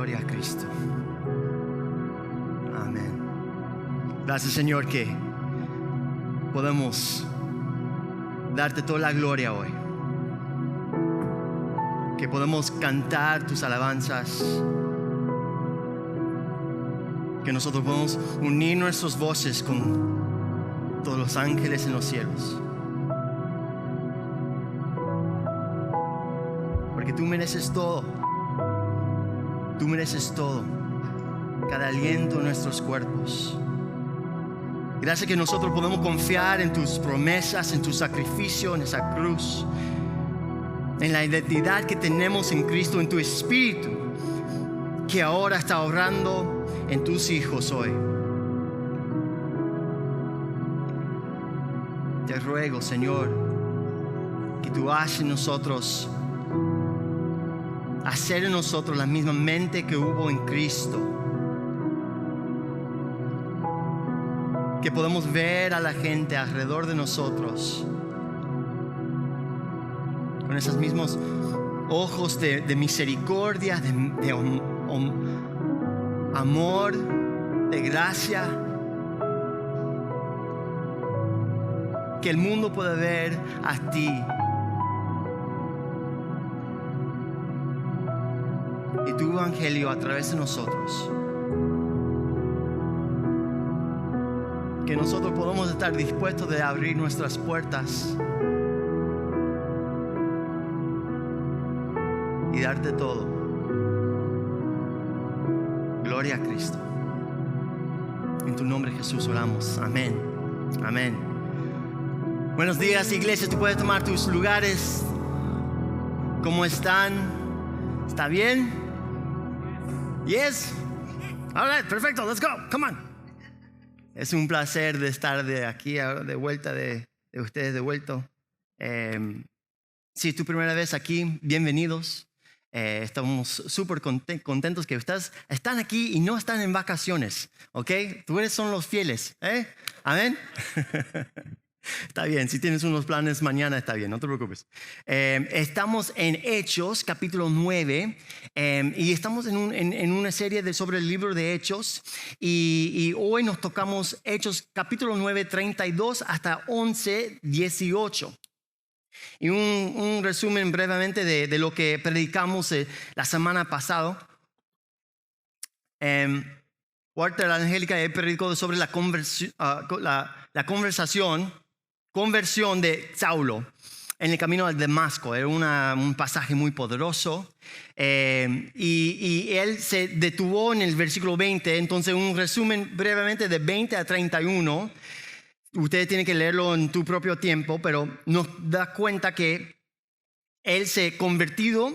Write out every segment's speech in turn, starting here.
Gloria a Cristo. Amén. Gracias, Señor, que podemos darte toda la gloria hoy. Que podemos cantar tus alabanzas. Que nosotros podemos unir nuestras voces con todos los ángeles en los cielos. Porque tú mereces todo. Tú mereces todo. Cada aliento en nuestros cuerpos. Gracias que nosotros podemos confiar en tus promesas, en tu sacrificio, en esa cruz. En la identidad que tenemos en Cristo, en tu Espíritu, que ahora está obrando en tus hijos hoy. Te ruego, Señor, que tú hagas en nosotros, hacer en nosotros la misma mente que hubo en Cristo. Que podamos ver a la gente alrededor de nosotros con esos mismos ojos de misericordia, de amor, de gracia. Que el mundo pueda ver a ti. Y tu evangelio a través de nosotros. Que nosotros podamos estar dispuestos de abrir nuestras puertas y darte todo. Gloria a Cristo. En tu nombre, Jesús, oramos. Amén. Amén. Buenos días, iglesia. Tú puedes tomar tus lugares. ¿Cómo están? ¿Está bien? Yes. All right, perfecto. Let's go. Come on. Es un placer de estar de aquí de vuelta, de ustedes de vuelta. Si es tu primera vez aquí, bienvenidos. Estamos súper contentos que ustedes están aquí y no están en vacaciones, ¿ok? Son los fieles, ¿eh? Amén. Está bien, si tienes unos planes mañana está bien, no te preocupes. Estamos en Hechos, capítulo 9, y estamos en una serie sobre el libro de Hechos, y hoy nos tocamos Hechos, capítulo 9, 32 hasta 11, 18. Y un resumen brevemente de lo que predicamos la semana pasada. Walter Angélica predicó sobre la conversión de Saulo en el camino al Damasco. Era un pasaje muy poderoso. Y él se detuvo en el versículo 20. Entonces, un resumen brevemente de 20 a 31. Ustedes tienen que leerlo en tu propio tiempo, pero nos da cuenta que él se convertido.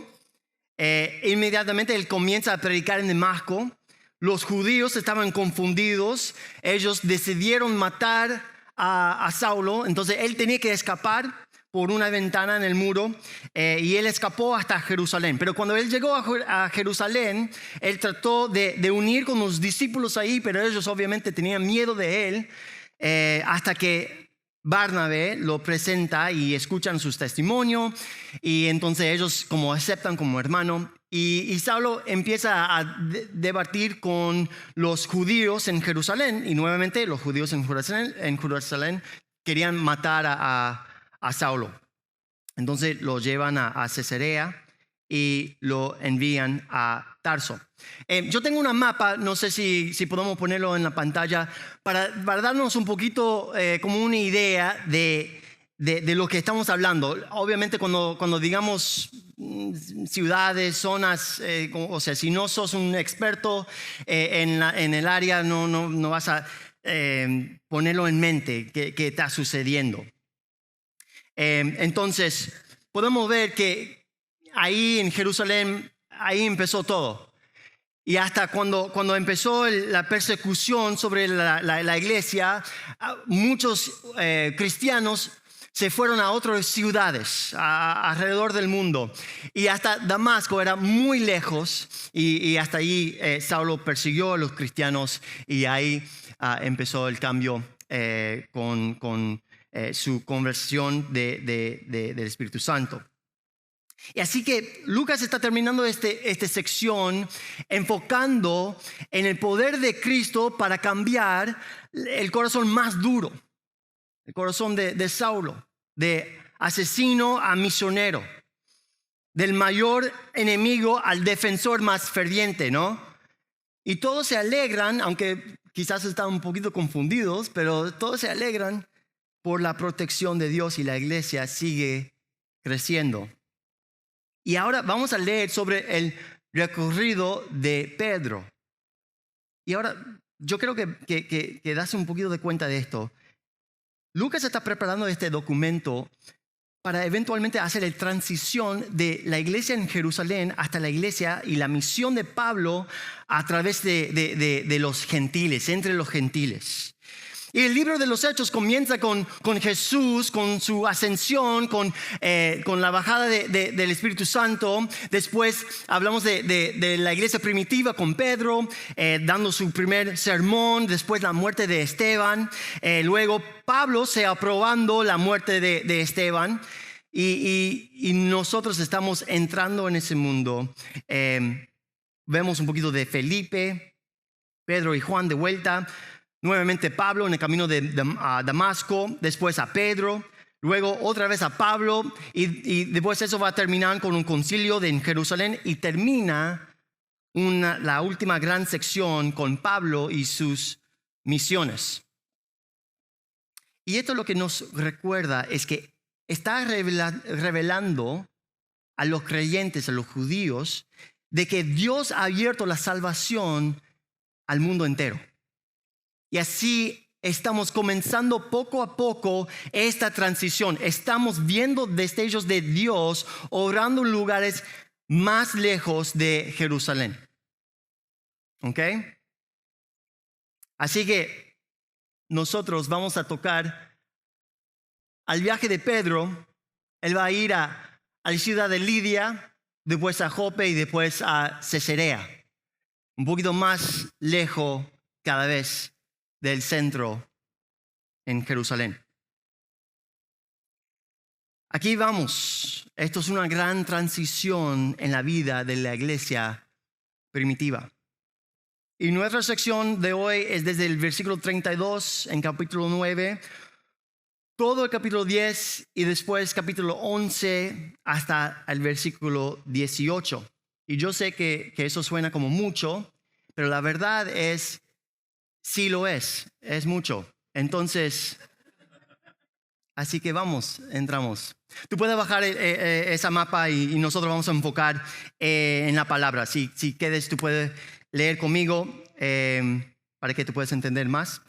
Inmediatamente él comienza a predicar en Damasco. Los judíos estaban confundidos. Ellos decidieron matar a Saulo. Entonces él tenía que escapar por una ventana en el muro, y él escapó hasta Jerusalén. Pero cuando él llegó a Jerusalén, él trató de unir con los discípulos ahí, pero ellos obviamente tenían miedo de él, hasta que Barnabé lo presenta y escuchan sus testimonios, y entonces ellos como aceptan como hermano. Y Saulo empieza a debatir con los judíos en Jerusalén, y nuevamente los judíos en Jerusalén querían matar a Saulo. Entonces lo llevan a Cesarea y lo envían a Tarso. Yo tengo una mapa, no sé si podemos ponerlo en la pantalla, para darnos un poquito como una idea de lo que estamos hablando. Obviamente cuando digamos ciudades, zonas, o sea, si no sos un experto en el área, no vas a ponerlo en mente qué está sucediendo. Entonces podemos ver que ahí en Jerusalén, ahí empezó todo. Y hasta cuando empezó la persecución sobre la iglesia, muchos cristianos se fueron a otras ciudades alrededor del mundo. Y hasta Damasco era muy lejos, y hasta ahí Saulo persiguió a los cristianos, y ahí empezó el cambio con su conversión del Espíritu Santo. Y así que Lucas está terminando esta sección enfocando en el poder de Cristo para cambiar el corazón más duro, el corazón de Saulo, de asesino a misionero, del mayor enemigo al defensor más ferviente, ¿no? Y todos se alegran, aunque quizás están un poquito confundidos, pero todos se alegran por la protección de Dios y la iglesia sigue creciendo. Y ahora vamos a leer sobre el recorrido de Pedro. Y ahora yo creo que das un poquito de cuenta de esto. Lucas está preparando este documento para eventualmente hacer la transición de la iglesia en Jerusalén hasta la iglesia y la misión de Pablo a través de los gentiles, entre los gentiles. Y el libro de los Hechos comienza con Jesús, con su ascensión, con la bajada del Espíritu Santo. Después hablamos de la iglesia primitiva con Pedro, dando su primer sermón. Después la muerte de Esteban. Luego Pablo se aprobando la muerte de Esteban. Y nosotros estamos entrando en ese mundo. Vemos un poquito de Felipe, Pedro y Juan de vuelta. Nuevamente Pablo en el camino a Damasco, después a Pedro, luego otra vez a Pablo y después eso va a terminar con un concilio en Jerusalén y termina la última gran sección con Pablo y sus misiones. Y esto lo que nos recuerda es que está revelando a los creyentes, a los judíos, de que Dios ha abierto la salvación al mundo entero. Y así estamos comenzando poco a poco esta transición. Estamos viendo destellos de Dios obrando en lugares más lejos de Jerusalén. ¿Ok? Así que nosotros vamos a tocar al viaje de Pedro. Él va a ir a la ciudad de Lidia, después a Jope y después a Cesarea. Un poquito más lejos cada vez del centro en Jerusalén. Aquí vamos. Esto es una gran transición en la vida de la iglesia primitiva. Y nuestra sección de hoy es desde el versículo 32 en capítulo 9, todo el capítulo 10 y después capítulo 11 hasta el versículo 18. Y yo sé que eso suena como mucho, pero la verdad es sí lo es mucho. Entonces, así que vamos, entramos. Tú puedes bajar esa mapa y nosotros vamos a enfocar en la palabra. Si quieres, tú puedes leer conmigo para que tú puedas entender más.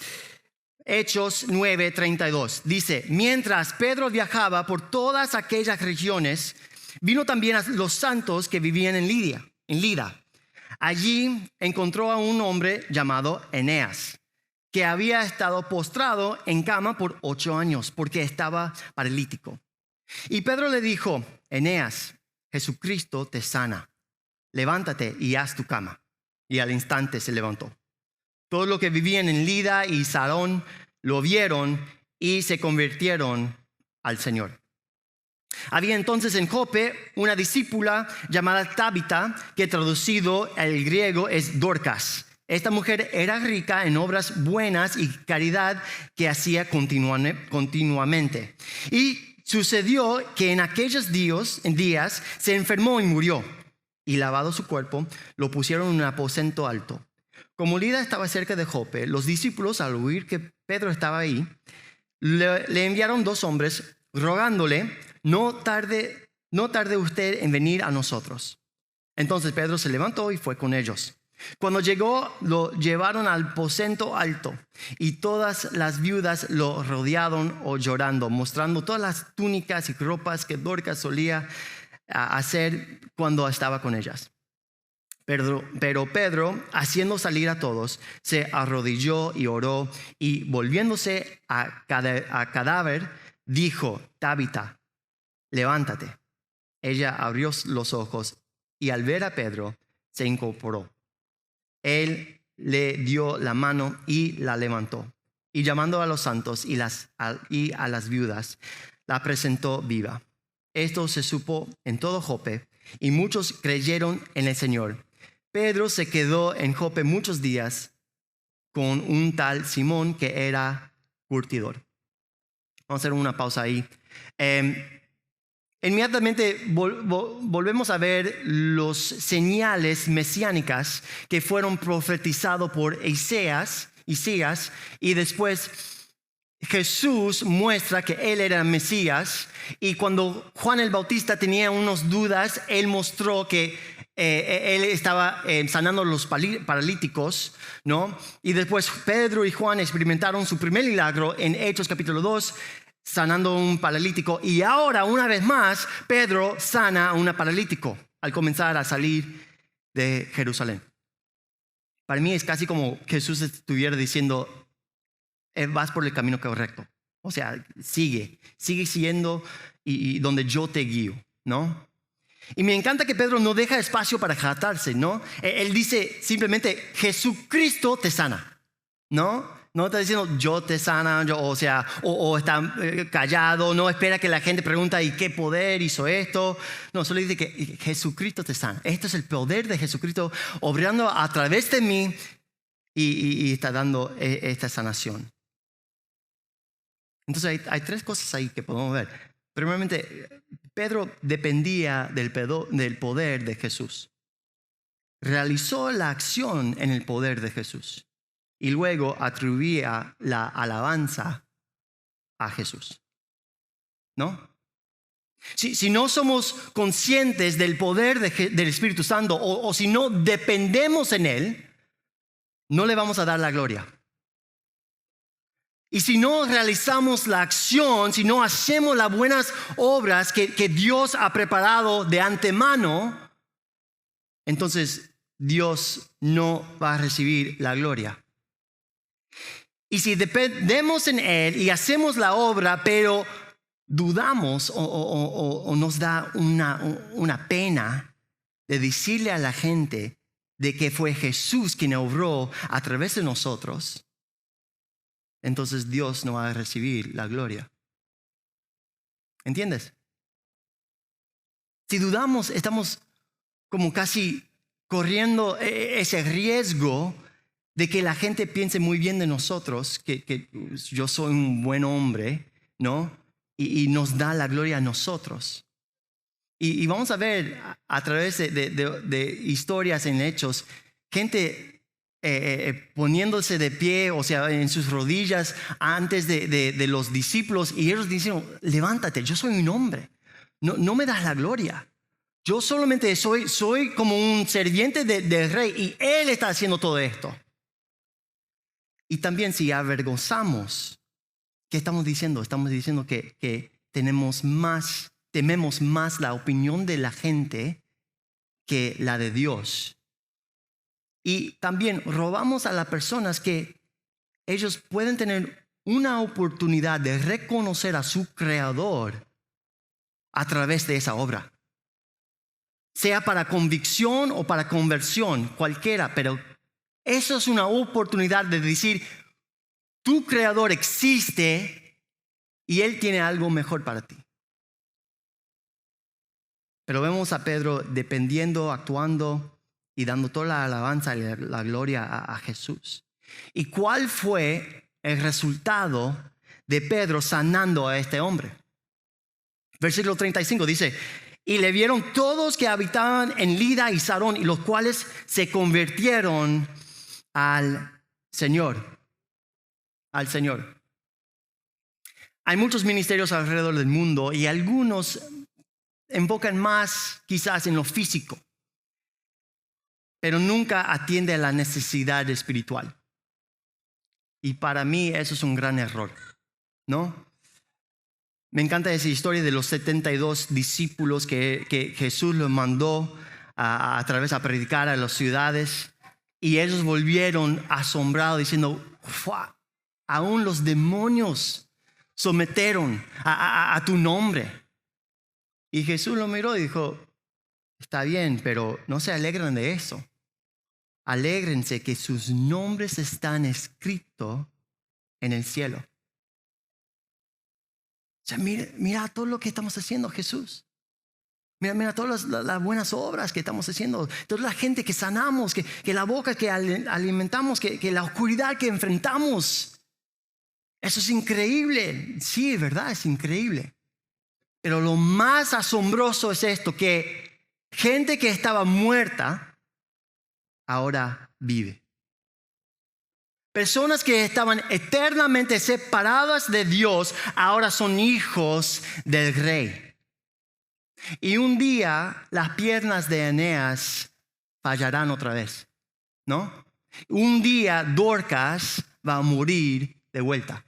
Hechos 9:32 dice: mientras Pedro viajaba por todas aquellas regiones, vino también a los santos que vivían en Lida. Allí encontró a un hombre llamado Eneas, que había estado postrado en cama por 8 años porque estaba paralítico. Y Pedro le dijo: Eneas, Jesucristo te sana. Levántate y haz tu cama. Y al instante se levantó. Todos los que vivían en Lida y Sarón lo vieron y se convirtieron al Señor. Había entonces en Jope una discípula llamada Tabita, que traducido al griego es Dorcas. Esta mujer era rica en obras buenas y caridad que hacía continuamente. Y sucedió que en aquellos días se enfermó y murió. Y lavado su cuerpo, lo pusieron en un aposento alto. Como Lida estaba cerca de Jope, los discípulos, al oír que Pedro estaba ahí, le enviaron 2 hombres rogándole: no tarde usted en venir a nosotros. Entonces Pedro se levantó y fue con ellos. Cuando llegó, lo llevaron al aposento alto y todas las viudas lo rodearon o llorando, mostrando todas las túnicas y ropas que Dorcas solía hacer cuando estaba con ellas. Pero Pedro, haciendo salir a todos, se arrodilló y oró, y volviéndose a cadáver, dijo: Tabita, levántate. Ella abrió los ojos y al ver a Pedro se incorporó. Él le dio la mano y la levantó. Y llamando a los santos y a las viudas, la presentó viva. Esto se supo en todo Jope y muchos creyeron en el Señor. Pedro se quedó en Jope muchos días con un tal Simón que era curtidor. Vamos a hacer una pausa ahí. Inmediatamente volvemos a ver los señales mesiánicas que fueron profetizados por Isaías, y después Jesús muestra que él era Mesías, y cuando Juan el Bautista tenía unas dudas, él mostró que él estaba sanando a los paralíticos, ¿no? Y después Pedro y Juan experimentaron su primer milagro en Hechos capítulo 2, sanando a un paralítico. Y ahora, una vez más, Pedro sana a un paralítico al comenzar a salir de Jerusalén. Para mí es casi como Jesús estuviera diciendo: vas por el camino correcto. O sea, sigue siguiendo y donde yo te guío, ¿no? Y me encanta que Pedro no deja espacio para jactarse, ¿no? Él dice simplemente: Jesucristo te sana, ¿no? No está diciendo yo te sana, o está callado, no espera que la gente pregunte ¿y qué poder hizo esto? No, solo dice que Jesucristo te sana. Esto es el poder de Jesucristo obrando a través de mí y está dando esta sanación. Entonces hay tres cosas ahí que podemos ver. Primeramente, Pedro dependía del poder de Jesús. Realizó la acción en el poder de Jesús. Y luego atribuía la alabanza a Jesús, ¿no? Si no somos conscientes del poder del Espíritu Santo, o si no dependemos en Él, no le vamos a dar la gloria. Y si no realizamos la acción, si no hacemos las buenas obras que Dios ha preparado de antemano, entonces Dios no va a recibir la gloria. Y si dependemos en Él y hacemos la obra, pero dudamos o nos da una pena de decirle a la gente de que fue Jesús quien obró a través de nosotros, entonces Dios no va a recibir la gloria. ¿Entiendes? Si dudamos, estamos como casi corriendo ese riesgo de que la gente piense muy bien de nosotros, que yo soy un buen hombre, ¿no? Y nos da la gloria a nosotros. Y vamos a ver a través de historias en Hechos, gente poniéndose de pie, o sea, en sus rodillas antes de los discípulos, y ellos dicen: levántate, yo soy un hombre, no me das la gloria. Yo solamente soy como un sirviente del rey, y él está haciendo todo esto. Y también si avergonzamos, ¿qué estamos diciendo? Estamos diciendo que tememos más la opinión de la gente que la de Dios. Y también robamos a las personas que ellos pueden tener una oportunidad de reconocer a su Creador a través de esa obra. Sea para convicción o para conversión, cualquiera, pero eso es una oportunidad de decir: tu Creador existe y Él tiene algo mejor para ti. Pero vemos a Pedro dependiendo, actuando y dando toda la alabanza y la gloria a Jesús. ¿Y cuál fue el resultado de Pedro sanando a este hombre? Versículo 35 dice: y le vieron todos que habitaban en Lida y Sarón, y los cuales se convirtieron al Señor. Hay muchos ministerios alrededor del mundo, y algunos enfocan más quizás en lo físico, pero nunca atiende a la necesidad espiritual. Y para mí eso es un gran error, ¿no? Me encanta esa historia de los 72 discípulos que Jesús los mandó a través a predicar a las ciudades, y ellos volvieron asombrados diciendo: aún los demonios sometieron a tu nombre. Y Jesús lo miró y dijo: está bien, pero no se alegren de eso. Alégrense que sus nombres están escritos en el cielo. O sea, mira todo lo que estamos haciendo, Jesús. Mira todas las buenas obras que estamos haciendo, toda la gente que sanamos, que la boca que alimentamos, que la oscuridad que enfrentamos. Eso es increíble. Sí, ¿verdad? Es increíble. Pero lo más asombroso es esto, que gente que estaba muerta ahora vive. Personas que estaban eternamente separadas de Dios ahora son hijos del Rey. Y un día las piernas de Eneas fallarán otra vez, ¿no? Un día Dorcas va a morir de vuelta.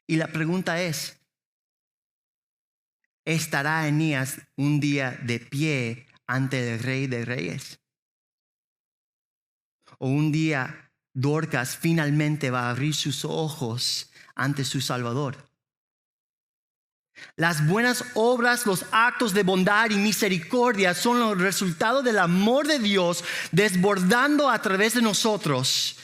Y la pregunta es, ¿estará Eneas un día de pie ante el Rey de Reyes? ¿O un día Dorcas finalmente va a abrir sus ojos ante su Salvador? Las buenas obras, los actos de bondad y misericordia son los resultados del amor de Dios desbordando a través de nosotros.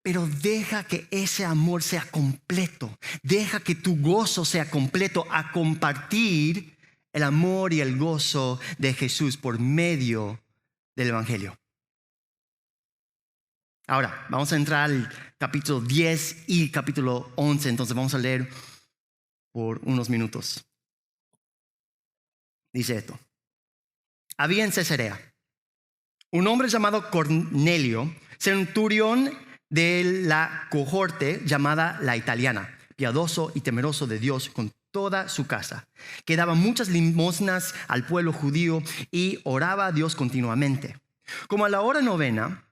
Pero deja que ese amor sea completo. Deja que tu gozo sea completo a compartir el amor y el gozo de Jesús por medio del Evangelio. Ahora, vamos a entrar al capítulo 10 y capítulo 11. Entonces vamos a leer por unos minutos. Dice esto. Había en Cesarea un hombre llamado Cornelio, centurión de la cohorte llamada la Italiana, piadoso y temeroso de Dios con toda su casa, que daba muchas limosnas al pueblo judío y oraba a Dios continuamente. Como a la hora novena,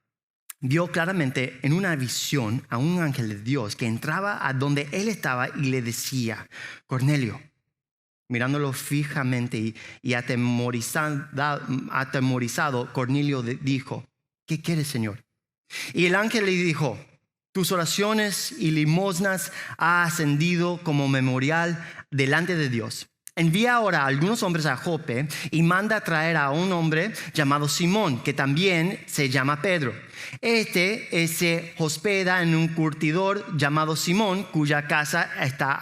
vio claramente en una visión a un ángel de Dios que entraba a donde él estaba y le decía, Cornelio. Mirándolo fijamente y atemorizado, Cornelio dijo, ¿qué quieres, Señor? Y el ángel le dijo, tus oraciones y limosnas ha ascendido como memorial delante de Dios. Envía ahora a algunos hombres a Jope y manda a traer a un hombre llamado Simón, que también se llama Pedro. Se hospeda en un curtidor llamado Simón, cuya casa está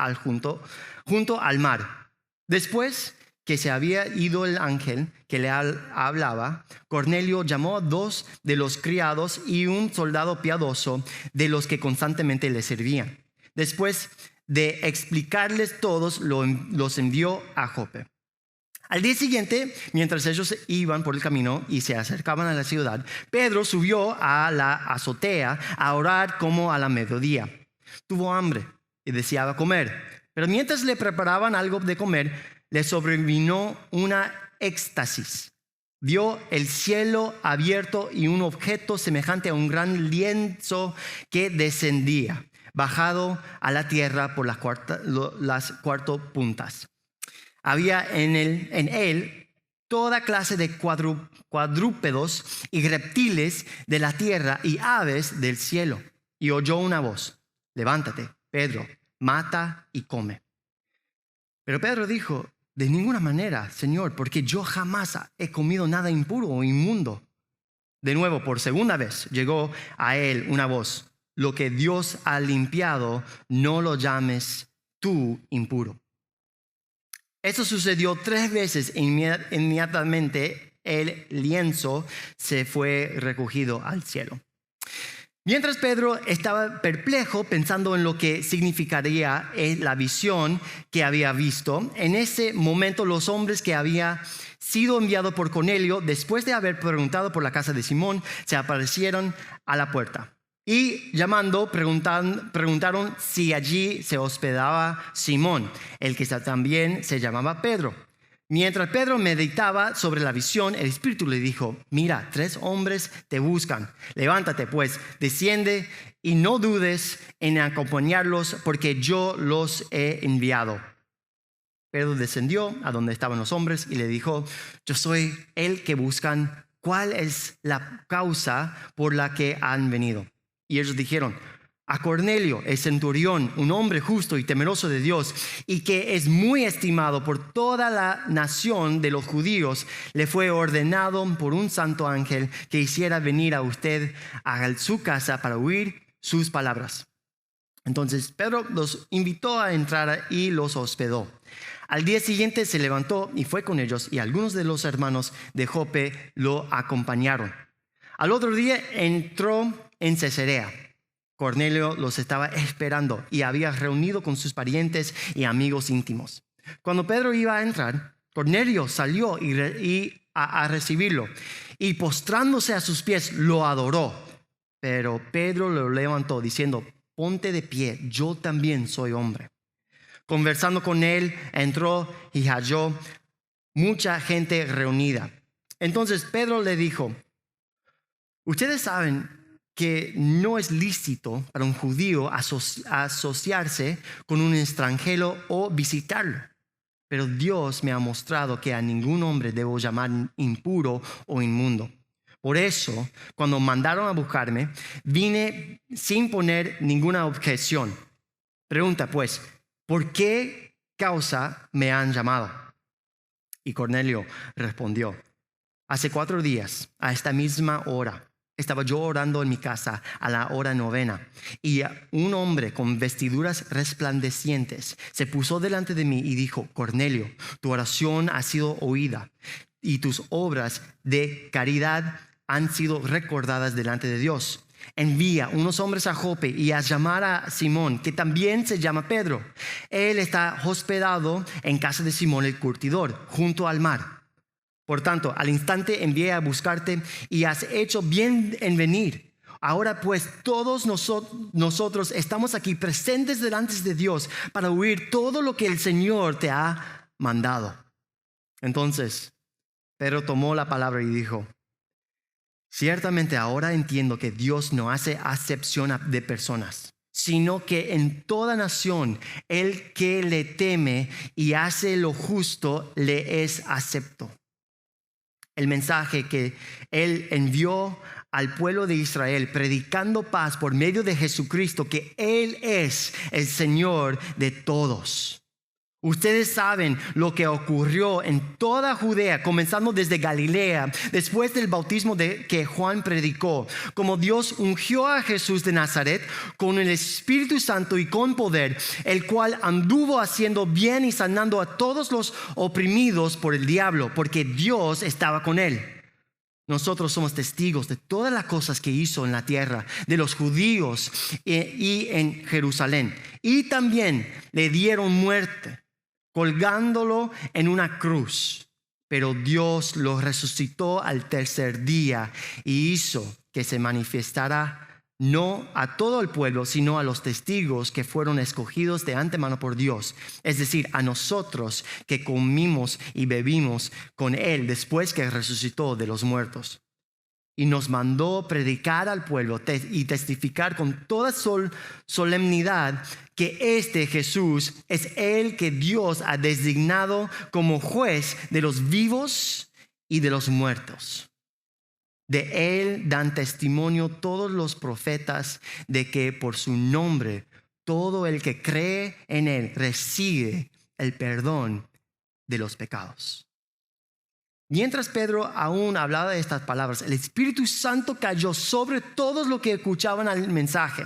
junto al mar. Después que se había ido el ángel que le hablaba, Cornelio llamó a 2 de los criados y un soldado piadoso de los que constantemente le servían. Después de explicarles todos, los envió a Jope. Al día siguiente, mientras ellos iban por el camino y se acercaban a la ciudad, Pedro subió a la azotea a orar como a la mediodía. Tuvo hambre y deseaba comer, pero mientras le preparaban algo de comer, le sobrevino una éxtasis. Vio el cielo abierto y un objeto semejante a un gran lienzo que descendía, bajado a la tierra por las cuatro puntas. Había en él toda clase de cuadrúpedos y reptiles de la tierra y aves del cielo. Y oyó una voz, levántate, Pedro, mata y come. Pero Pedro dijo, de ninguna manera, Señor, porque yo jamás he comido nada impuro o inmundo. De nuevo, por segunda vez, llegó a él una voz, lo que Dios ha limpiado, no lo llames tú impuro. Esto sucedió 3 veces e inmediatamente el lienzo se fue recogido al cielo. Mientras Pedro estaba perplejo pensando en lo que significaría la visión que había visto, en ese momento los hombres que había sido enviados por Cornelio, después de haber preguntado por la casa de Simón, se aparecieron a la puerta. Y llamando, preguntaron si allí se hospedaba Simón, el que también se llamaba Pedro. Mientras Pedro meditaba sobre la visión, el Espíritu le dijo, mira, 3 hombres te buscan. Levántate pues, desciende y no dudes en acompañarlos porque yo los he enviado. Pedro descendió a donde estaban los hombres y le dijo, yo soy el que buscan. ¿Cuál es la causa por la que han venido? Y ellos dijeron, a Cornelio, el centurión, un hombre justo y temeroso de Dios y que es muy estimado por toda la nación de los judíos, le fue ordenado por un santo ángel que hiciera venir a usted a su casa para oír sus palabras. Entonces Pedro los invitó a entrar y los hospedó. Al día siguiente se levantó y fue con ellos, y algunos de los hermanos de Jope lo acompañaron. Al otro día entró en Cesarea. Cornelio los estaba esperando y había reunido con sus parientes y amigos íntimos. Cuando Pedro iba a entrar, Cornelio salió a recibirlo, y postrándose a sus pies lo adoró. Pero Pedro lo levantó diciendo: ponte de pie, yo también soy hombre. Conversando con él, entró y halló mucha gente reunida. Entonces Pedro le dijo: ustedes saben que no es lícito para un judío asociarse con un extranjero o visitarlo. Pero Dios me ha mostrado que a ningún hombre debo llamar impuro o inmundo. Por eso, cuando mandaron a buscarme, vine sin poner ninguna objeción. Pregunta pues: ¿por qué causa me han llamado? Y Cornelio respondió: hace 4 días, a esta misma hora, estaba yo orando en mi casa a la hora 9, y un hombre con vestiduras resplandecientes se puso delante de mí y dijo: Cornelio, tu oración ha sido oída y tus obras de caridad han sido recordadas delante de Dios. Envía unos hombres a Jope y a llamar a Simón, que también se llama Pedro. Él está hospedado en casa de Simón el curtidor, junto al mar. Por tanto, al instante envié a buscarte y has hecho bien en venir. Ahora pues todos nosotros estamos aquí presentes delante de Dios para oír todo lo que el Señor te ha mandado. Entonces Pedro tomó la palabra y dijo: ciertamente ahora entiendo que Dios no hace acepción de personas, sino que en toda nación el que le teme y hace lo justo le es acepto. El mensaje que él envió al pueblo de Israel, predicando paz por medio de Jesucristo, que Él es el Señor de todos. Ustedes saben lo que ocurrió en toda Judea, comenzando desde Galilea, después del bautismo que Juan predicó, como Dios ungió a Jesús de Nazaret con el Espíritu Santo y con poder, el cual anduvo haciendo bien y sanando a todos los oprimidos por el diablo, porque Dios estaba con él. Nosotros somos testigos de todas las cosas que hizo en la tierra de los judíos y en Jerusalén. Y también le dieron muerte, colgándolo en una cruz. Pero Dios lo resucitó al tercer día y hizo que se manifestara no a todo el pueblo, sino a los testigos que fueron escogidos de antemano por Dios, es decir, a nosotros que comimos y bebimos con Él después que resucitó de los muertos. Y nos mandó predicar al pueblo y testificar con toda solemnidad que este Jesús es el que Dios ha designado como juez de los vivos y de los muertos. De él dan testimonio todos los profetas de que por su nombre todo el que cree en él recibe el perdón de los pecados. Mientras Pedro aún hablaba de estas palabras, el Espíritu Santo cayó sobre todos los que escuchaban el mensaje.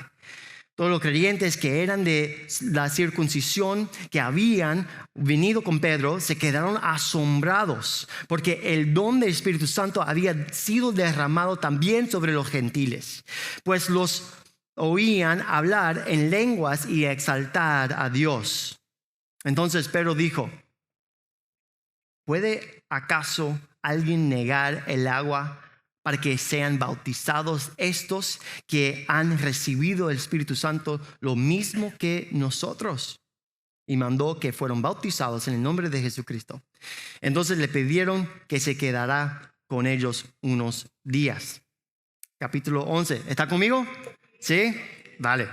Todos los creyentes que eran de la circuncisión, que habían venido con Pedro, se quedaron asombrados porque el don del Espíritu Santo había sido derramado también sobre los gentiles, pues los oían hablar en lenguas y exaltar a Dios. Entonces Pedro dijo: ¿puede acaso alguien negar el agua para que sean bautizados estos que han recibido el Espíritu Santo lo mismo que nosotros? Y mandó que fueron bautizados en el nombre de Jesucristo. Entonces le pidieron que se quedara con ellos unos días. Capítulo 11. ¿Está conmigo? ¿Sí? Vale.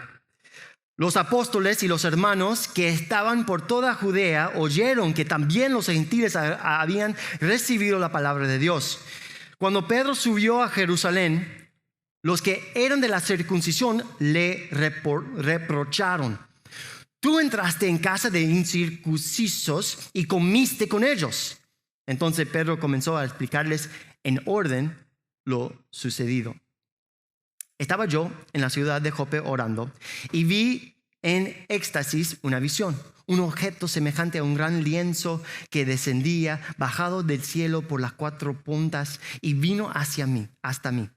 Los apóstoles y los hermanos que estaban por toda Judea oyeron que también los gentiles habían recibido la palabra de Dios. Cuando Pedro subió a Jerusalén, los que eran de la circuncisión le reprocharon: tú entraste en casa de incircuncisos y comiste con ellos. Entonces Pedro comenzó a explicarles en orden lo sucedido. Estaba yo en la ciudad de Jope orando y vi en éxtasis una visión. Un objeto semejante a un gran lienzo que descendía, bajado del cielo por las 4 puntas y vino hacia mí, hasta mí.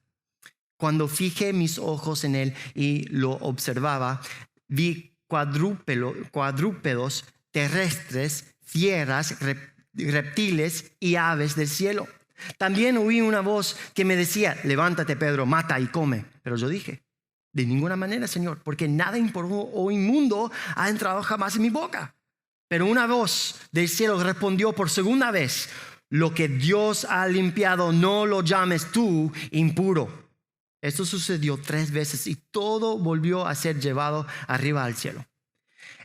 Cuando fijé mis ojos en él y lo observaba, vi cuadrúpedos terrestres, fieras, reptiles y aves del cielo. También oí una voz que me decía: levántate, Pedro, mata y come. Pero yo dije: de ninguna manera, Señor, porque nada impuro o inmundo ha entrado jamás en mi boca. Pero una voz del cielo respondió por segunda vez: lo que Dios ha limpiado, no lo llames tú impuro. Esto sucedió 3 veces y todo volvió a ser llevado arriba al cielo.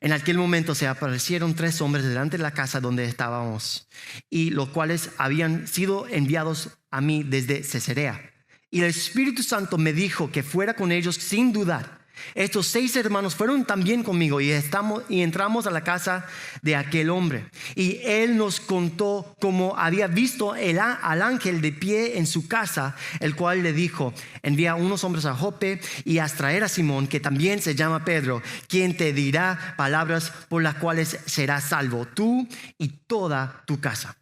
En aquel momento se aparecieron 3 hombres delante de la casa donde estábamos, y los cuales habían sido enviados a mí desde Cesarea. Y el Espíritu Santo me dijo que fuera con ellos sin dudar. Estos 6 hermanos fueron también conmigo y entramos a la casa de aquel hombre. Y él nos contó cómo había visto al ángel de pie en su casa, el cual le dijo: envía unos hombres a Jope y haz traer a Simón, que también se llama Pedro, quien te dirá palabras por las cuales serás salvo, tú y toda tu casa.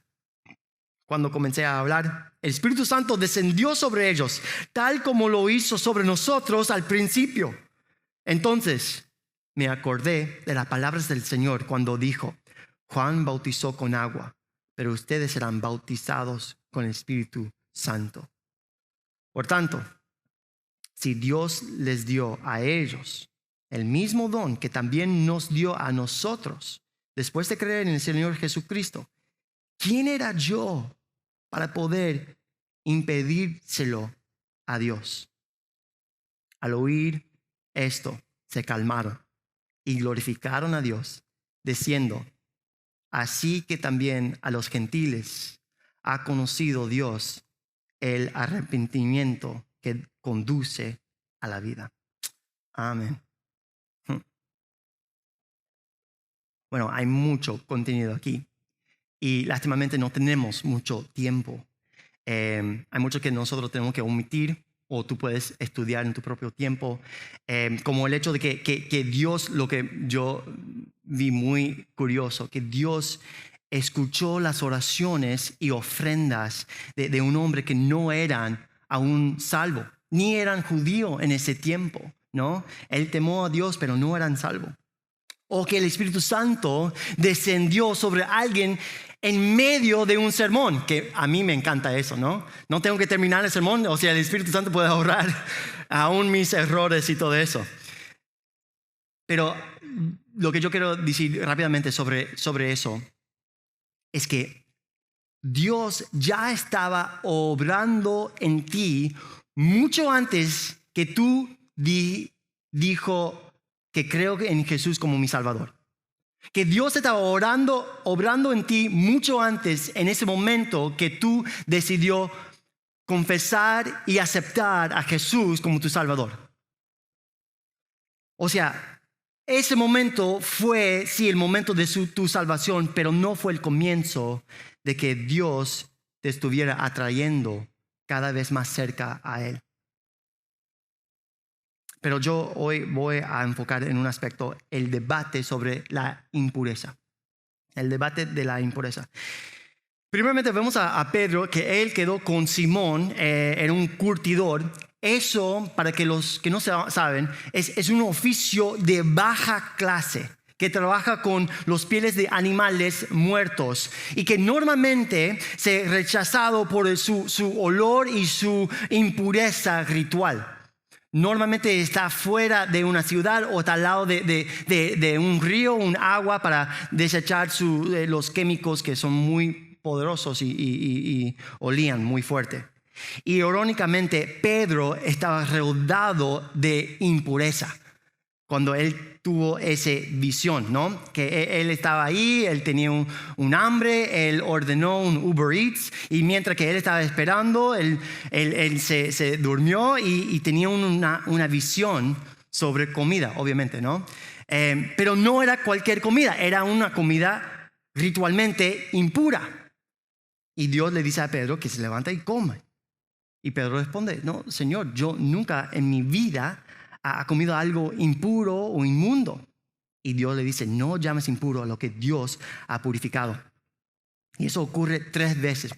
Cuando comencé a hablar, el Espíritu Santo descendió sobre ellos, tal como lo hizo sobre nosotros al principio. Entonces me acordé de las palabras del Señor cuando dijo: Juan bautizó con agua, pero ustedes serán bautizados con el Espíritu Santo. Por tanto, si Dios les dio a ellos el mismo don que también nos dio a nosotros, después de creer en el Señor Jesucristo, ¿quién era yo para poder impedírselo a Dios? Al oír esto, se calmaron y glorificaron a Dios, diciendo: así que también a los gentiles ha conocido Dios el arrepentimiento que conduce a la vida. Amén. Bueno, hay mucho contenido aquí y lástimamente no tenemos mucho tiempo. Hay mucho que nosotros tenemos que omitir, o tú puedes estudiar en tu propio tiempo, como el hecho de que Dios, lo que yo vi muy curioso, que Dios escuchó las oraciones y ofrendas de un hombre que no eran aún salvo, ni eran judíos en ese tiempo, ¿no? Él temó a Dios, pero no eran salvos. O que el Espíritu Santo descendió sobre alguien en medio de un sermón, que a mí me encanta eso, ¿no? No tengo que terminar el sermón, o sea, el Espíritu Santo puede ahorrar aún mis errores y todo eso. Pero lo que yo quiero decir rápidamente sobre eso es que Dios ya estaba obrando en ti mucho antes que tú dijo que creo en Jesús como mi Salvador. Que Dios estaba obrando en ti mucho antes, en ese momento que tú decidió confesar y aceptar a Jesús como tu Salvador. O sea, ese momento fue, sí, el momento de tu salvación, pero no fue el comienzo de que Dios te estuviera atrayendo cada vez más cerca a Él. Pero yo hoy voy a enfocar en un aspecto, el debate sobre la impureza. El debate de la impureza. Primeramente vemos a Pedro, que él quedó con Simón, era un curtidor. Eso, para que los que no saben, es un oficio de baja clase, que trabaja con los pieles de animales muertos y que normalmente se rechazado por su olor y su impureza ritual. Normalmente está fuera de una ciudad o está al lado de un río, un agua, para desechar los químicos que son muy poderosos y olían muy fuerte. Y irónicamente, Pedro estaba rodeado de impureza cuando él tuvo esa visión, ¿no? Que él estaba ahí, él tenía un hambre, él ordenó un Uber Eats, y mientras que él estaba esperando, él se durmió y tenía una visión sobre comida, obviamente, ¿no? Pero no era cualquier comida, era una comida ritualmente impura. Y Dios le dice a Pedro que se levanta y come. Y Pedro responde: no, Señor, yo nunca en mi vida ha comido algo impuro o inmundo. y Dios le dice, no llames impuro a lo que Dios ha purificado. Y eso ocurre 3 veces.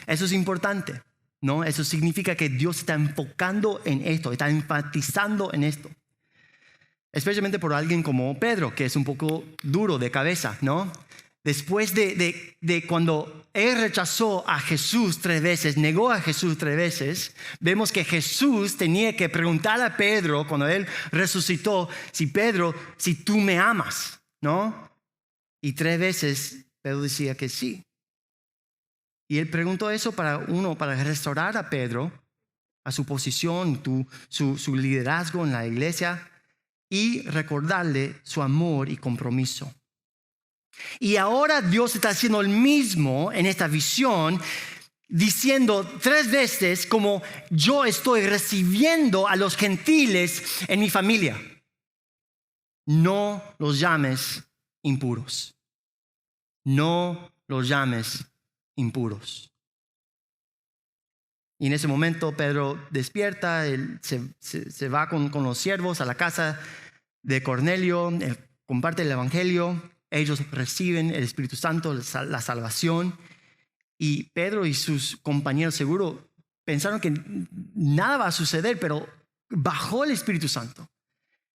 Eso es importante, ¿no? Eso significa que Dios está enfocando en esto, está enfatizando en esto. Especialmente por alguien como Pedro, que es un poco duro de cabeza, ¿no? Después de cuando él rechazó a Jesús 3 veces, negó a Jesús 3 veces, vemos que Jesús tenía que preguntar a Pedro cuando él resucitó, Pedro, si tú me amas, ¿no? Y 3 veces Pedro decía que sí. Y él preguntó eso para restaurar a Pedro, a su posición, su liderazgo en la iglesia y recordarle su amor y compromiso. Y ahora Dios está haciendo el mismo en esta visión, diciendo 3 veces como yo estoy recibiendo a los gentiles en mi familia. No los llames impuros. No los llames impuros. Y en ese momento Pedro despierta, él se va con los siervos a la casa de Cornelio, él comparte el evangelio. Ellos reciben el Espíritu Santo, la salvación. Y Pedro y sus compañeros seguro pensaron que nada va a suceder, pero bajó el Espíritu Santo.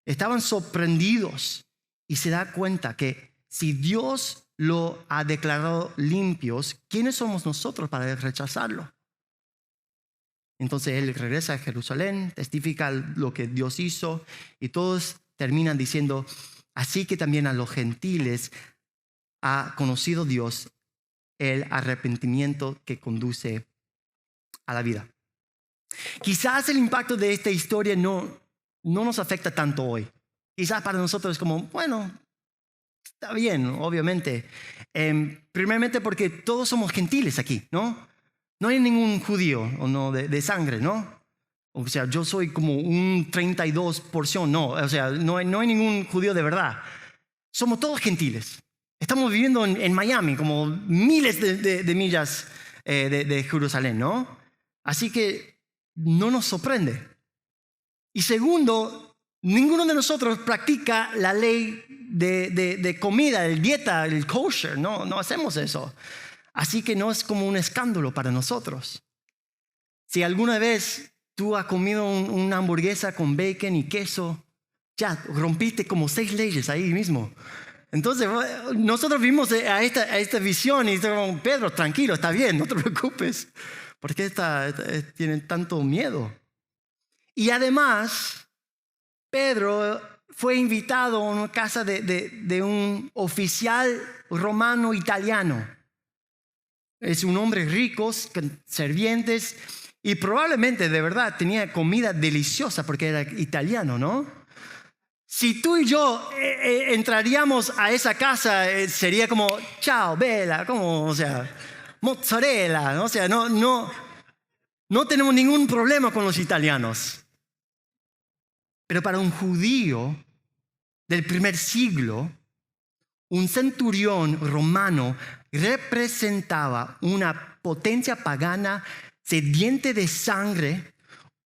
Estaban sorprendidos y se da cuenta que si Dios lo ha declarado limpios, ¿quiénes somos nosotros para rechazarlo? Entonces él regresa a Jerusalén, testifica lo que Dios hizo y todos terminan diciendo, así que también a los gentiles ha conocido Dios el arrepentimiento que conduce a la vida. Quizás el impacto de esta historia no nos afecta tanto hoy. Quizás para nosotros es como, bueno, está bien, obviamente. Primeramente porque todos somos gentiles aquí, ¿no? No hay ningún judío o no de sangre, ¿no? O sea, yo soy como un 32%, no. O sea, no hay ningún judío de verdad. Somos todos gentiles. Estamos viviendo en Miami, como miles de millas de Jerusalén, ¿no? Así que no nos sorprende. Y segundo, ninguno de nosotros practica la ley de comida, el dieta, el kosher. No hacemos eso. Así que no es como un escándalo para nosotros. Si alguna vez tú has comido una hamburguesa con bacon y queso, ya rompiste como 6 leyes ahí mismo. Entonces nosotros vimos a esta visión y dijimos, Pedro, tranquilo, está bien, no te preocupes. ¿Por qué tienen tanto miedo? Y además, Pedro fue invitado a una casa de un oficial romano italiano. Es un hombre rico, con sirvientes, y probablemente de verdad tenía comida deliciosa porque era italiano, ¿no? Si tú y yo entraríamos a esa casa, sería como, chao, bella, como, o sea, mozzarella, ¿no? O sea, no tenemos ningún problema con los italianos. Pero para un judío del primer siglo, un centurión romano representaba una potencia pagana sediente de sangre,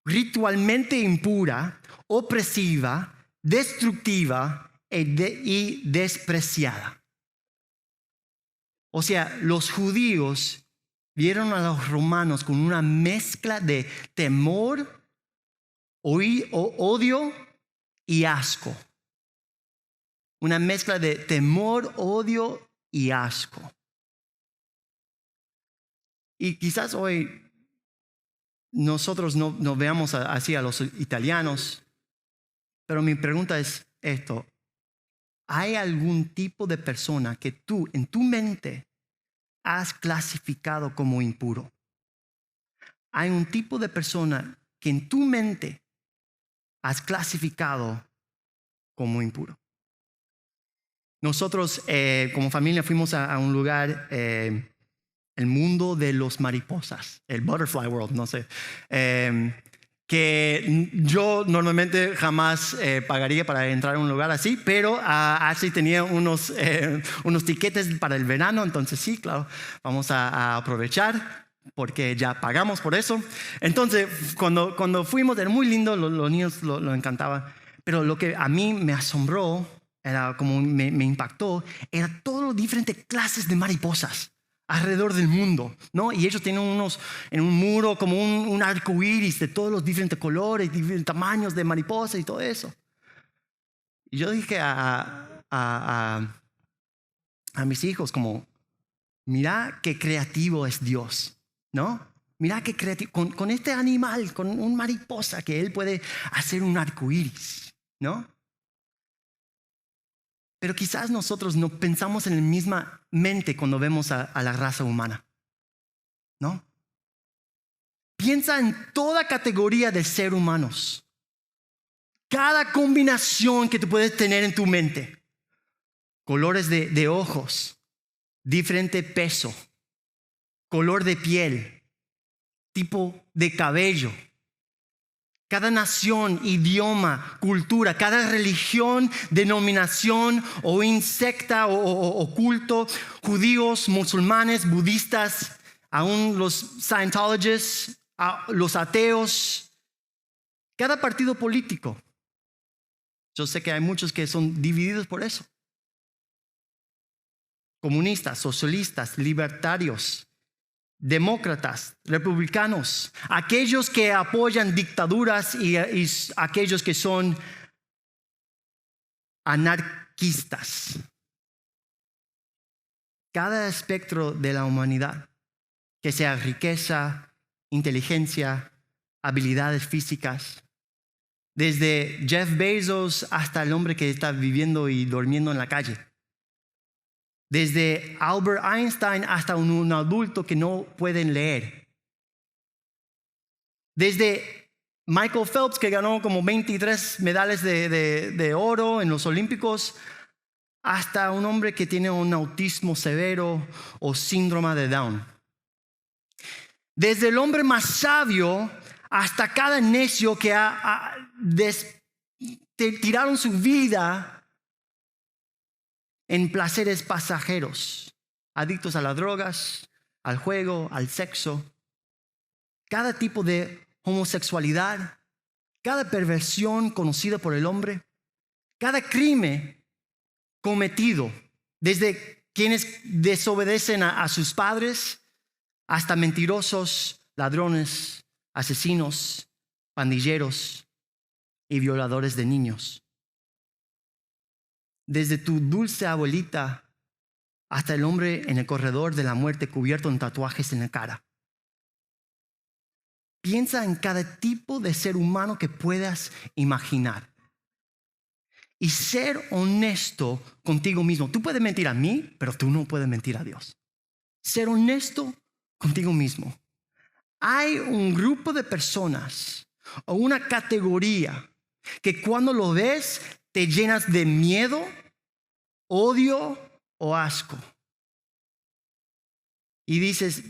ritualmente impura, opresiva, destructiva y despreciada. O sea, los judíos vieron a los romanos con una mezcla de temor, odio y asco. Una mezcla de temor, odio y asco. Y quizás hoy nosotros no veamos así a los italianos, pero mi pregunta es esto. ¿Hay algún tipo de persona que tú en tu mente has clasificado como impuro? ¿Hay un tipo de persona que en tu mente has clasificado como impuro? Nosotros como familia fuimos a un lugar, el mundo de los mariposas, el Butterfly World, no sé, que yo normalmente jamás pagaría para entrar a un lugar así, pero Ashley tenía unos tiquetes para el verano, entonces sí, claro, vamos a aprovechar porque ya pagamos por eso. Entonces, cuando fuimos, era muy lindo, los niños lo encantaban, pero lo que a mí me asombró era como me impactó, era todas las diferentes clases de mariposas alrededor del mundo, ¿no? Y ellos tienen en un muro como un arco iris de todos los diferentes colores, diferentes tamaños de mariposas y todo eso. Y yo dije a mis hijos como, mira qué creativo es Dios, ¿no? Mira qué creativo, con este animal, con un mariposa, que él puede hacer un arco iris, ¿no? Pero quizás nosotros no pensamos en la misma mente cuando vemos a la raza humana, ¿no? Piensa en toda categoría de seres humanos. Cada combinación que tú puedes tener en tu mente. Colores de ojos, diferente peso, color de piel, tipo de cabello. Cada nación, idioma, cultura, cada religión, denominación o insecta o culto, judíos, musulmanes, budistas, aún los Scientologists, los ateos, cada partido político. Yo sé que hay muchos que son divididos por eso. Comunistas, socialistas, libertarios, demócratas, republicanos, aquellos que apoyan dictaduras y aquellos que son anarquistas. Cada espectro de la humanidad, que sea riqueza, inteligencia, habilidades físicas, desde Jeff Bezos hasta el hombre que está viviendo y durmiendo en la calle. Desde Albert Einstein hasta un adulto que no pueden leer. Desde Michael Phelps, que ganó como 23 medallas de oro en los Olímpicos, hasta un hombre que tiene un autismo severo o síndrome de Down. Desde el hombre más sabio hasta cada necio que tiraron su vida en placeres pasajeros, adictos a las drogas, al juego, al sexo, cada tipo de homosexualidad, cada perversión conocida por el hombre, cada crimen cometido, desde quienes desobedecen a sus padres hasta mentirosos, ladrones, asesinos, pandilleros y violadores de niños. Desde tu dulce abuelita hasta el hombre en el corredor de la muerte cubierto en tatuajes en la cara. Piensa en cada tipo de ser humano que puedas imaginar. Y ser honesto contigo mismo. Tú puedes mentir a mí, pero tú no puedes mentir a Dios. Ser honesto contigo mismo. Hay un grupo de personas o una categoría que cuando lo ves te llenas de miedo, odio o asco. Y dices,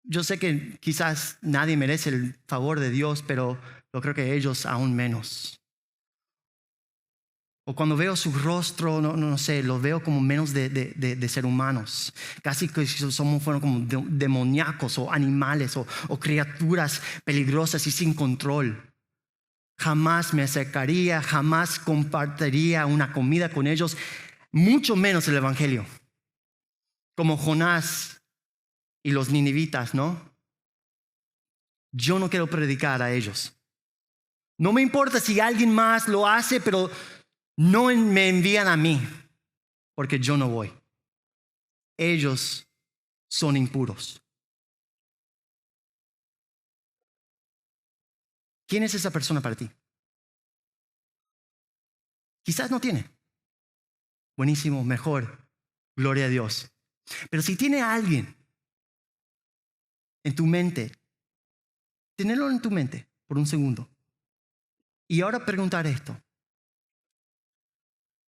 yo sé que quizás nadie merece el favor de Dios, pero yo creo que ellos aún menos. O cuando veo su rostro, no sé, los veo como menos de ser humanos. Casi que fueron como demoníacos o animales o criaturas peligrosas y sin control. Jamás me acercaría, jamás compartiría una comida con ellos, mucho menos el evangelio. Como Jonás y los ninivitas, ¿no? Yo no quiero predicar a ellos. No me importa si alguien más lo hace, pero no me envían a mí, porque yo no voy. Ellos son impuros. ¿Quién es esa persona para ti? Quizás no tiene. Buenísimo, mejor. Gloria a Dios. Pero si tiene a alguien en tu mente, tenerlo en tu mente por un segundo. Y ahora preguntar esto.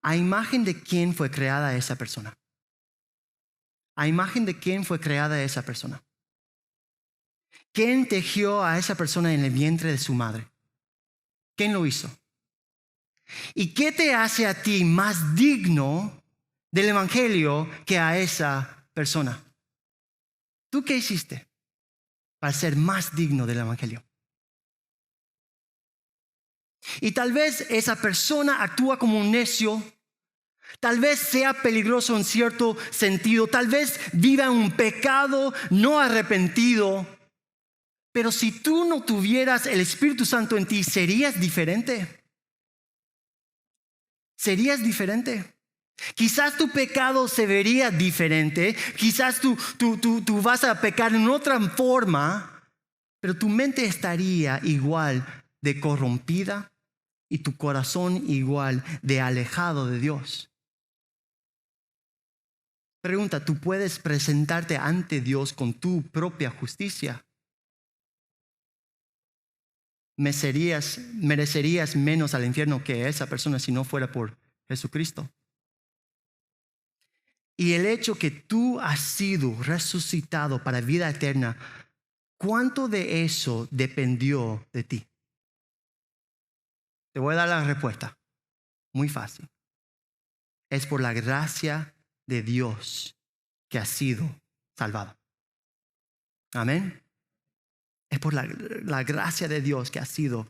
¿A imagen de quién fue creada esa persona? ¿A imagen de quién fue creada esa persona? ¿Quién tejió a esa persona en el vientre de su madre? ¿Quién lo hizo? ¿Y qué te hace a ti más digno del evangelio que a esa persona? ¿Tú qué hiciste para ser más digno del evangelio? Y tal vez esa persona actúa como un necio, Tal vez sea peligroso en cierto sentido. Tal vez viva un pecado no arrepentido. Pero si tú no tuvieras el Espíritu Santo en ti, ¿serías diferente? ¿Serías diferente? Quizás tu pecado se vería diferente. Quizás tú vas a pecar en otra forma. Pero tu mente estaría igual de corrompida y tu corazón igual de alejado de Dios. Pregunta, ¿tú puedes presentarte ante Dios con tu propia justicia? ¿Merecerías menos al infierno que esa persona si no fuera por Jesucristo? Y el hecho que tú has sido resucitado para vida eterna, ¿cuánto de eso dependió de ti? Te voy a dar la respuesta. Muy fácil. Es por la gracia de Dios que has sido salvado. Amén. Es por la gracia de Dios que has sido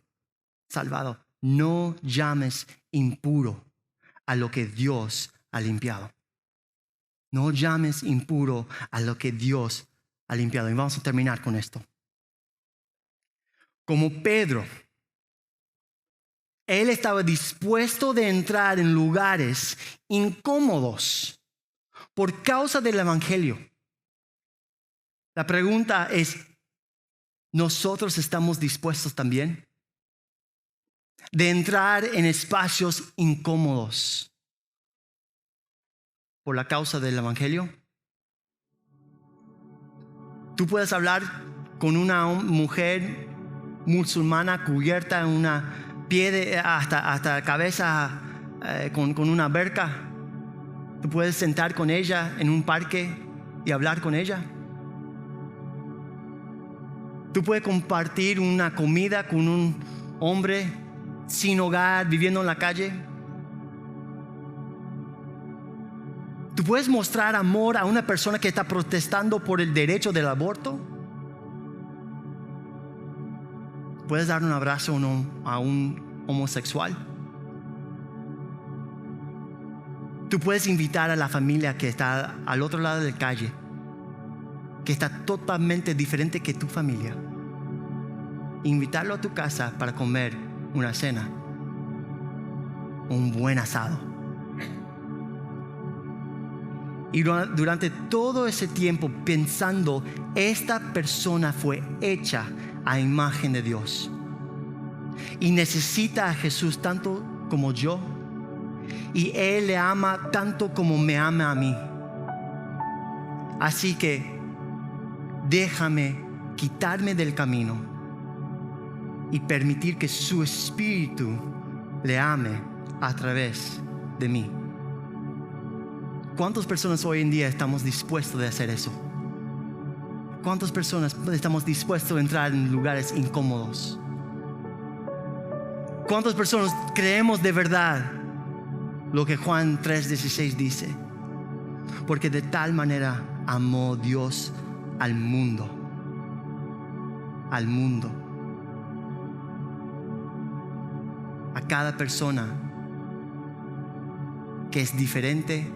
salvado. No llames impuro a lo que Dios ha limpiado. No llames impuro a lo que Dios ha limpiado. Y vamos a terminar con esto. Como Pedro, él estaba dispuesto de entrar en lugares incómodos por causa del evangelio. La pregunta es, ¿nosotros estamos dispuestos también de entrar en espacios incómodos por la causa del evangelio? Tú puedes hablar con una mujer musulmana cubierta en una pie hasta cabeza con una verca. Tú puedes sentar con ella en un parque y hablar con ella. Tú puedes compartir una comida con un hombre sin hogar, viviendo en la calle. Tú puedes mostrar amor a una persona que está protestando por el derecho del aborto. Puedes dar un abrazo a un homosexual. Tú puedes invitar a la familia que está al otro lado de la calle, que está totalmente diferente que tu familia. Invitarlo a tu casa para comer una cena, un buen asado. Y durante todo ese tiempo pensando, esta persona fue hecha a imagen de Dios y necesita a Jesús tanto como yo, y Él le ama tanto como me ama a mí. Así que déjame quitarme del camino y permitir que su Espíritu le ame a través de mí. ¿Cuántas personas hoy en día estamos dispuestos de hacer eso? ¿Cuántas personas estamos dispuestos a entrar en lugares incómodos? ¿Cuántas personas creemos de verdad lo que Juan 3:16 dice? Porque de tal manera amó Dios al mundo. Al mundo. A cada persona que es diferente,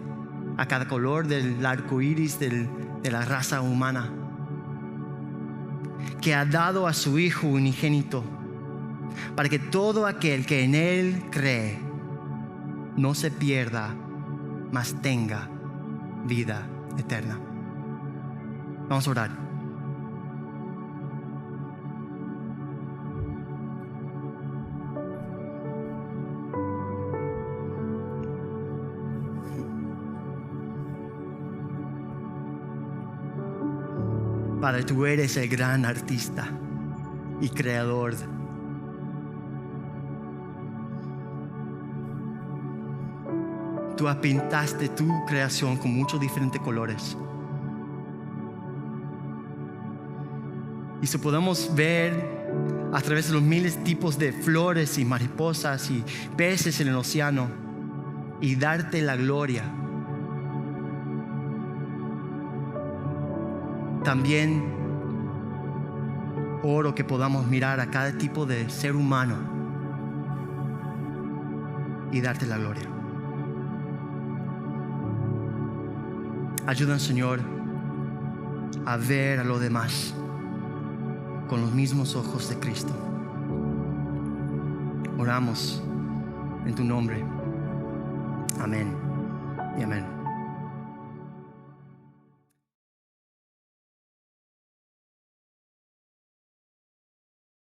a cada color del arco iris de la raza humana, que ha dado a su Hijo unigénito para que todo aquel que en Él cree no se pierda, mas tenga vida eterna. Vamos a orar. Padre, tú eres el gran artista y creador. Tú pintaste tu creación con muchos diferentes colores. Y si podemos ver a través de los miles de tipos de flores y mariposas y peces en el océano y darte la gloria. También oro que podamos mirar a cada tipo de ser humano y darte la gloria. Ayúdanos, Señor, a ver a lo demás con los mismos ojos de Cristo. Oramos en tu nombre. Amén y amén.